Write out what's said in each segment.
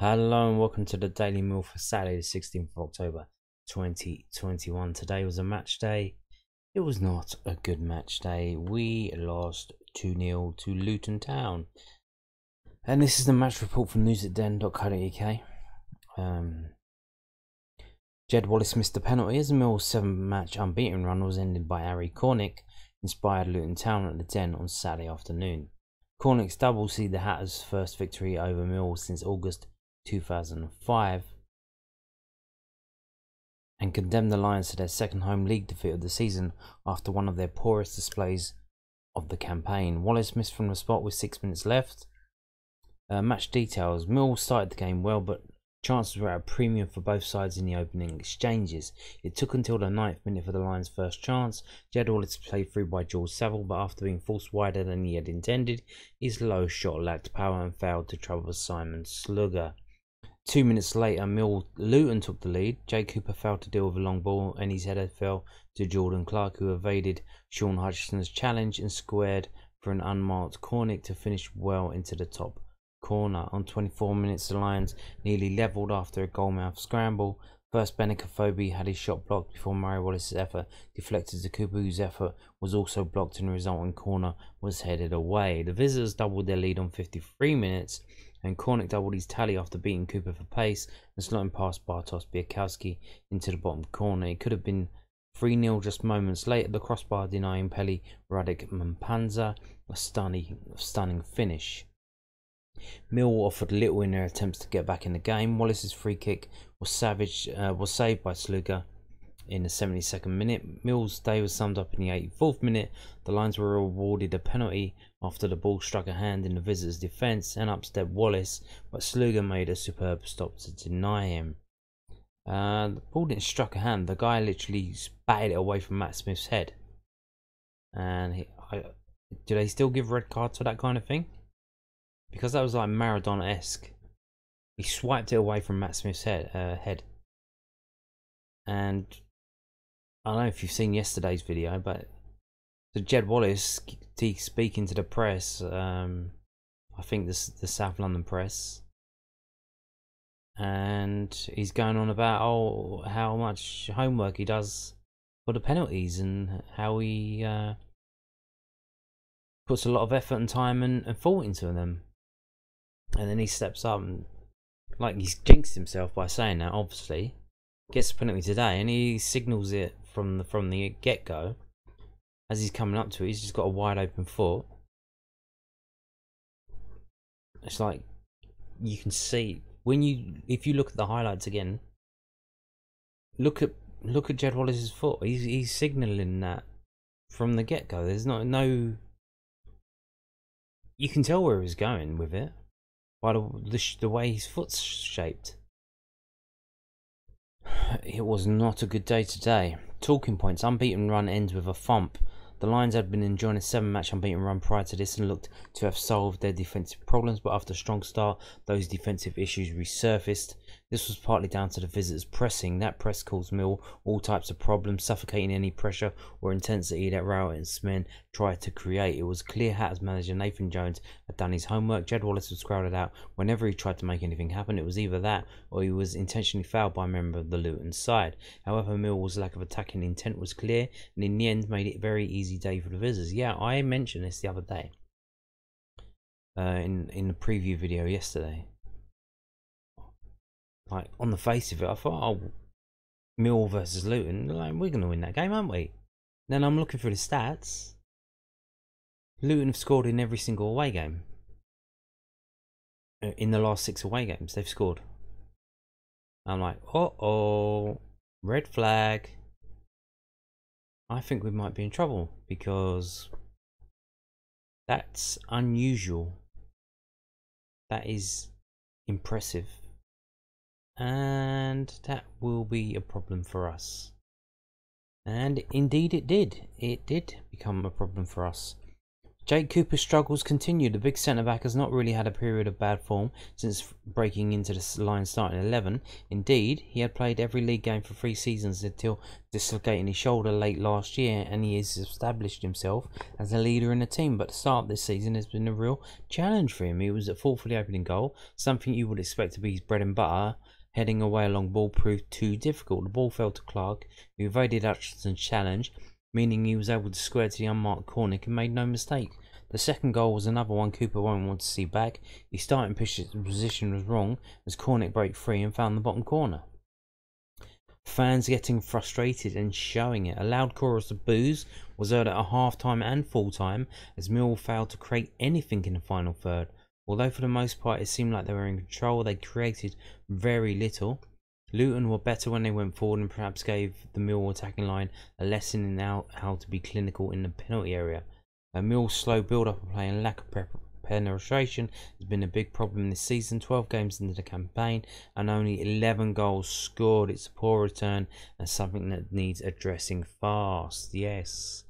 Hello and welcome to the Daily Meal for Saturday the 16th of October 2021. Today was a match day. It was not a good match day. We lost 2-0 to Luton Town. And this is the match report from news@den.co.uk. Jed Wallace missed the penalty as the Millwall 7-match unbeaten run was ended by Harry Cornick, inspired Luton Town at the Den on Saturday afternoon. Cornick's double see the Hatters' first victory over Millwall since August 2005 and condemned the Lions to their second home league defeat of the season after one of their poorest displays of the campaign. Wallace missed from the spot with 6 minutes left. Match details. Millwall started the game well, but chances were at a premium for both sides in the opening exchanges. It took until the 9th minute for the Lions' first chance. Jed Wallace played through by George Saville, but after being forced wider than he had intended, his low shot lacked power and failed to trouble Simon Slugger. 2 minutes later, Luton took the lead. Jay Cooper failed to deal with a long ball and his header fell to Jordan Clark, who evaded Sean Hutchinson's challenge and squared for an unmarked Cornick to finish well into the top corner. On 24 minutes, the Lions nearly levelled after a goalmouth scramble. First, Benica Phobie had his shot blocked before Murray Wallace's effort deflected to Cooper, whose effort was also blocked and the resulting corner was headed away. The visitors doubled their lead on 53 minutes. And Cornick doubled his tally after beating Cooper for pace and slotting past Bartosz Białkowski into the bottom corner. It could have been 3-0 just moments later, the crossbar denying Peli Radek Mpanza a stunning finish. Millwall offered little in their attempts to get back in the game. Wallace's free kick was saved by Slugger in the 72nd minute. Mill's day was summed up in the 84th minute. The Lions were awarded a penalty after the ball struck a hand in the visitors' defence and up stepped Wallace, but Slugger made a superb stop to deny him. The ball didn't struck a hand. The guy literally batted it away from Matt Smith's head. And do they still give red cards for that kind of thing? Because that was like Maradona-esque. He swiped it away from Matt Smith's head. And I don't know if you've seen yesterday's video, but Jed Wallace speaking to the press, I think the South London press, and he's going on about how much homework he does for the penalties and how he puts a lot of effort and time and thought into them. And then he steps up and, like, he's jinxed himself by saying that, obviously. Gets the penalty today and he signals it from the get-go. As he's coming up to it, he's just got a wide open foot. It's like you can see if you look at the highlights again. Look at Jed Wallace's foot. He's signalling that from the get-go. There's no. You can tell where he's going with it by the way his foot's shaped. It was not a good day today. Talking points. Unbeaten run ends with a thump. The Lions had been enjoying a 7-match unbeaten run prior to this and looked to have solved their defensive problems, but after a strong start, those defensive issues resurfaced. This was partly down to the visitors' pressing. That press caused Mill all types of problems, suffocating any pressure or intensity that Rowet's men tried to create. It was clear Hatters manager Nathan Jones had done his homework. Jed Wallace was crowded out whenever he tried to make anything happen. It was either that or he was intentionally fouled by a member of the Luton side. However, Millwall's lack of attacking intent was clear and in the end made it a very easy day for the visitors. Yeah, I mentioned this the other day in the preview video yesterday. Like, on the face of it, I thought, oh, Millwall versus Luton, like, we're going to win that game, aren't we? Then I'm looking through the stats. Luton have scored in every single away game. In the last 6 away games, they've scored. I'm like, uh-oh, red flag. I think we might be in trouble because that's unusual. That is impressive. And that will be a problem for us. And indeed it did. It did become a problem for us. Jake Cooper's struggles continue. The big centre-back has not really had a period of bad form since breaking into the line starting 11. Indeed, he had played every league game for 3 seasons until dislocating his shoulder late last year, and he has established himself as a leader in the team. But the start of this season has been a real challenge for him. He was at fault for the opening goal, something you would expect to be his bread and butter. Heading away a long ball proved too difficult. The ball fell to Clark, who evaded Hutchinson's challenge, meaning he was able to square to the unmarked corner and made no mistake. The second goal was another one Cooper won't want to see back. His starting position was wrong as Cornick broke free and found the bottom corner. Fans getting frustrated and showing it. A loud chorus of boos was heard at a half-time and full-time as Millwall failed to create anything in the final third. Although for the most part it seemed like they were in control, they created very little. Luton were better when they went forward and perhaps gave the Millwall attacking line a lesson in how to be clinical in the penalty area. Millwall's slow build-up of play and lack of penetration has been a big problem this season. 12 games into the campaign and only 11 goals scored. It's a poor return and something that needs addressing fast. Yes,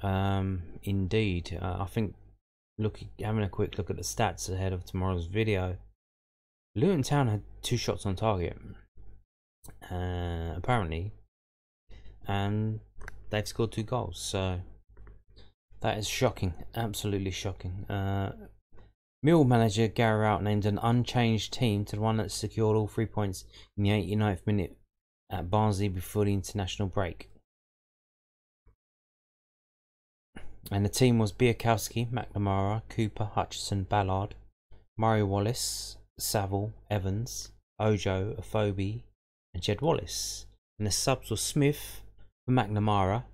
indeed. I think having a quick look at the stats ahead of tomorrow's video, Luton Town had 2 shots on target. Apparently, and they've scored 2 goals, so that is shocking, absolutely shocking. Millwall manager Gary Rowett named an unchanged team to the one that secured all 3 points in the 89th minute at Barnsley before the international break. And the team was Biakowski, McNamara, Cooper, Hutchinson, Ballard, Murray Wallace, Saville, Evans, Ojo, Afobe, and Jed Wallace. And the subs were Smith for McNamara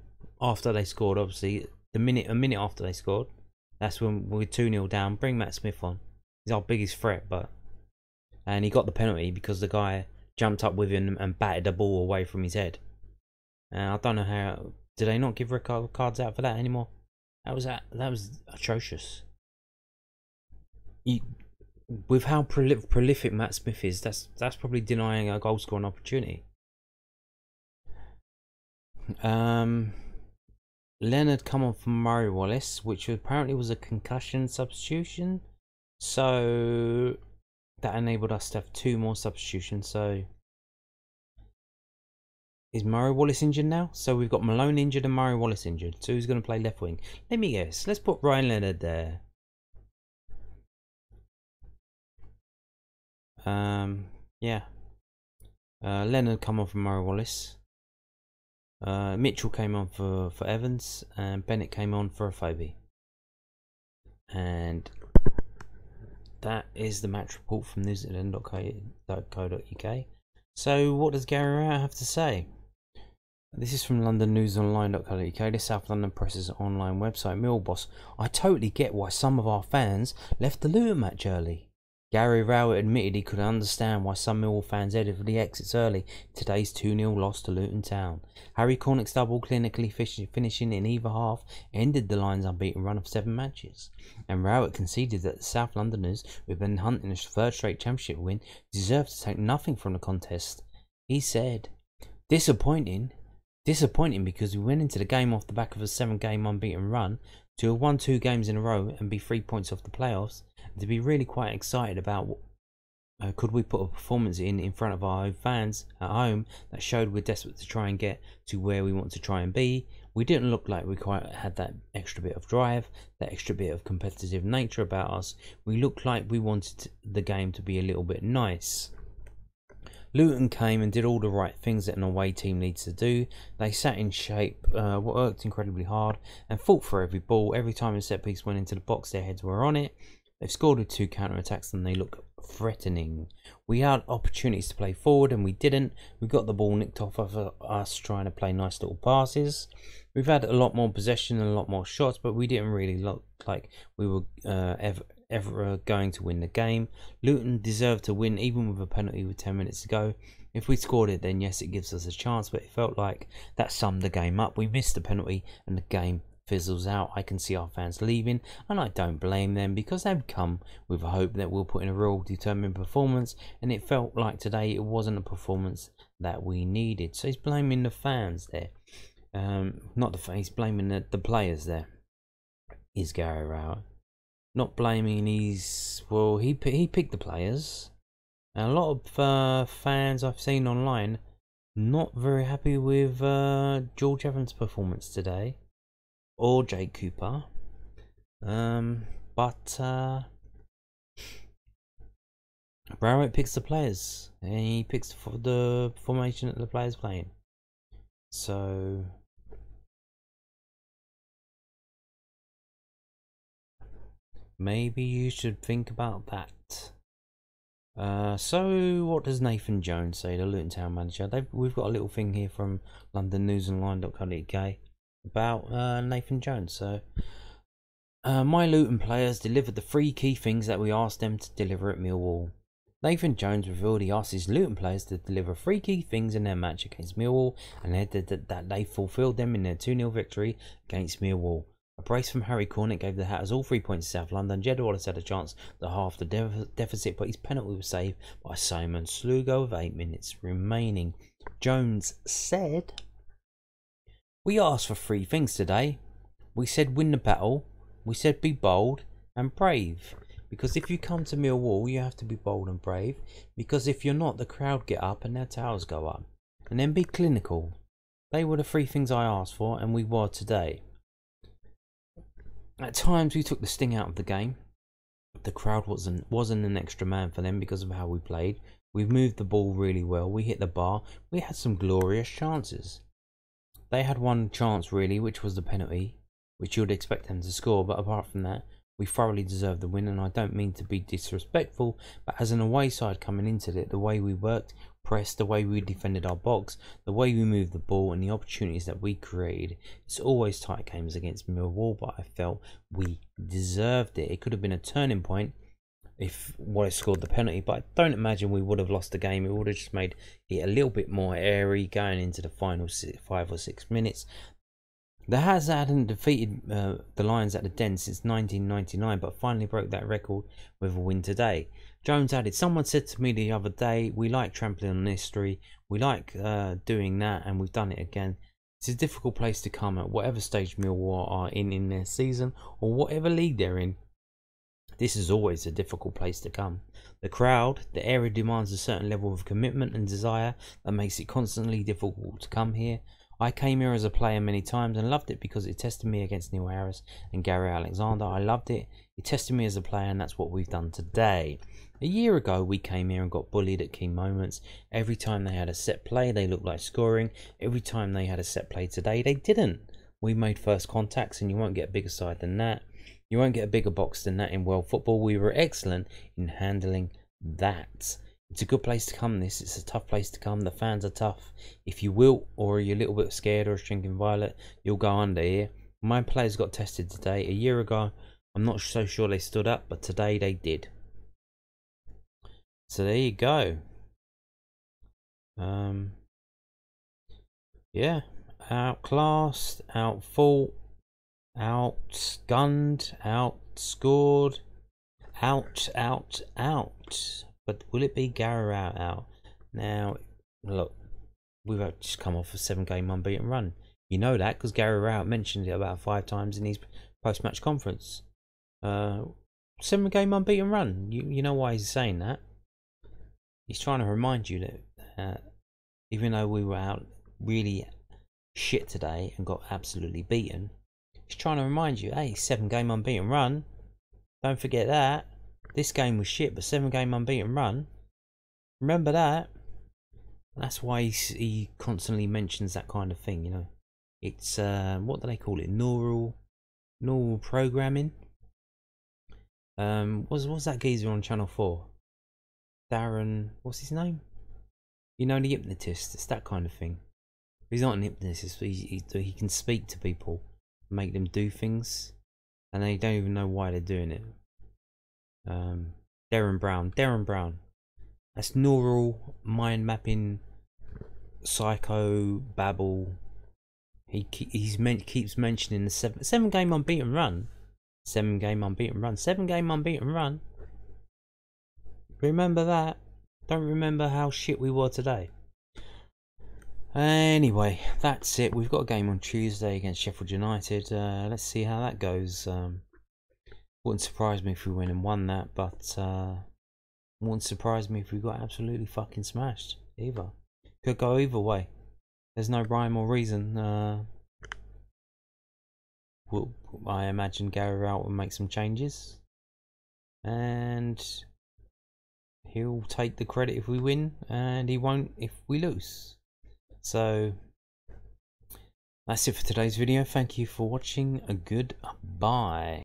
after they scored, obviously. A minute after they scored. That's when we were 2-0 down. Bring Matt Smith on. He's our biggest threat, and he got the penalty because the guy jumped up with him and batted the ball away from his head. And I don't know how. Do they not give red cards out for that anymore? That was atrocious. With how prolific Matt Smith is, that's probably denying a goal scoring opportunity. Leonard come on from Murray Wallace, which apparently was a concussion substitution, so that enabled us to have 2 more substitutions. So is Murray Wallace injured now? So we've got Malone injured and Murray Wallace injured. So who's going to play left wing? Let me guess. Let's put Ryan Leonard there. Yeah. Leonard come on from Murray Wallace. Mitchell came on for Evans, and Bennett came on for Afobe. And that is the match report from newszealand.co.uk. So what does Gary Rowett have to say? This is from londonnewsonline.co.uk, the South London Press's online website. Millwall boss: I totally get why some of our fans left the Luton match early. Gary Rowett admitted he could understand why some Millwall fans headed for the exits early in today's 2-0 loss to Luton Town. Harry Cornick's double clinically finishing in either half ended the line's unbeaten run of 7 matches. And Rowett conceded that the South Londoners, who had been hunting a 3rd straight championship win, deserved to take nothing from the contest. He said, Disappointing because we went into the game off the back of a 7-game unbeaten run to have won 2 games in a row and be 3 points off the playoffs, and to be really quite excited about could we put a performance in front of our own fans at home that showed we're desperate to try and get to where we want to try and be. We didn't look like we quite had that extra bit of drive, that extra bit of competitive nature about us. We looked like we wanted the game to be a little bit nice. Luton came and did all the right things that an away team needs to do. They sat in shape, worked incredibly hard, and fought for every ball. Every time a set piece went into the box, their heads were on it. They've scored with 2 counter-attacks and they look threatening. We had opportunities to play forward and we didn't. We got the ball nicked off of us trying to play nice little passes. We've had a lot more possession and a lot more shots, but we didn't really look like we were ever going to win the game. Luton deserved to win even with a penalty with 10 minutes to go. If we scored it, then yes, it gives us a chance, but it felt like that summed the game up. We missed the penalty and the game fizzles out. I can see our fans leaving, and I don't blame them because they've come with a hope that we'll put in a real determined performance, and it felt like today it wasn't a performance that we needed. So he's blaming the fans there. Not the fans, he's blaming the players there. is Gary Rowett. Not blaming his... Well, he picked the players. And a lot of fans I've seen online not very happy with George Evans' performance today. Or Jake Cooper. But Rowett picks the players. And he picks the formation that the players playing. So... maybe you should think about that. So what does Nathan Jones say, the Luton Town manager? We've got a little thing here from londonnewsonline.co.uk about Nathan Jones. So my Luton players delivered the 3 key things that we asked them to deliver at Millwall. Nathan Jones revealed he asked his Luton players to deliver 3 key things in their match against Millwall, and that they fulfilled them in their 2-0 victory against Millwall. A brace from Harry Cornick gave the Hatters all 3 points to South London. Jed Wallace had a chance to half the deficit, but his penalty was saved by Simon Slugo with 8 minutes remaining. Jones said, "We asked for 3 things today. We said win the battle, we said be bold and brave. Because if you come to Millwall, you have to be bold and brave. Because if you're not, the crowd get up and their towers go up. And then be clinical. They were the 3 things I asked for, and we were today. At times we took the sting out of the game. The crowd wasn't an extra man for them because of how we played. We moved the ball really well. We hit the bar. We had some glorious chances. They had one chance really, which was the penalty, which you'd expect them to score. But apart from that, we thoroughly deserved the win. And I don't mean to be disrespectful, but as an away side coming into it, the way we worked, pressed, the way we defended our box, the way we moved the ball, and the opportunities that we created, it's always tight games against Millwall, but I felt we deserved it. It could have been a turning point if Wallace scored the penalty, but I don't imagine we would have lost the game. It would have just made it a little bit more airy going into the final 5 or 6 minutes. The Hatters hadn't defeated the Lions at the Den since 1999, but finally broke that record with a win today. Jones added, "Someone said to me the other day, we like trampling on history, we like doing that, and we've done it again. It's a difficult place to come at whatever stage Millwall are in their season, or whatever league they're in. This is always a difficult place to come. The crowd, the area demands a certain level of commitment and desire that makes it constantly difficult to come here. I came here as a player many times and loved it because it tested me against Neil Harris and Gary Alexander. I loved it. It tested me as a player, and that's what we've done today. A year ago, we came here and got bullied at key moments. Every time they had a set play, they looked like scoring. Every time they had a set play today, they didn't. We made first contacts, and you won't get a bigger side than that. You won't get a bigger box than that in world football. We were excellent in handling that. It's a good place to come, this. It's a tough place to come. The fans are tough. If you wilt, or you're a little bit scared or shrinking violet, you'll go under here. My players got tested today. A year ago, I'm not so sure they stood up, but today they did." So there you go. Yeah. Outclassed, outfought, outgunned, outscored, out. But will it be Gary out? Now, look, we've just come off a 7-game unbeaten run. You know that because Gary Rowett mentioned it about 5 times in his post-match conference. 7-game unbeaten run. You know why he's saying that? He's trying to remind you that even though we were out really shit today and got absolutely beaten, he's trying to remind you, hey, 7-game unbeaten run. Don't forget that. This game was shit, but 7-game unbeaten run. Remember that. That's why he constantly mentions that kind of thing, you know. It's, what do they call it? Neural programming. What's that geezer on Channel 4? Darren, what's his name? You know, the hypnotist. It's that kind of thing. He's not an hypnotist, but he can speak to people, make them do things, and they don't even know why they're doing it. Darren Brown. That's neural mind mapping, psycho babble. He keeps mentioning the 7-game unbeaten run. 7-game unbeaten run. 7-game unbeaten run. Remember that. Don't remember how shit we were today. Anyway, that's it. We've got a game on Tuesday against Sheffield United. Let's see how that goes. Wouldn't surprise me if we went and won that, but wouldn't surprise me if we got absolutely fucking smashed either. Could go either way. There's no rhyme or reason. I imagine Gary Rowell will make some changes, and he'll take the credit if we win, and he won't if we lose. So that's it for today's video. Thank you for watching. A goodbye.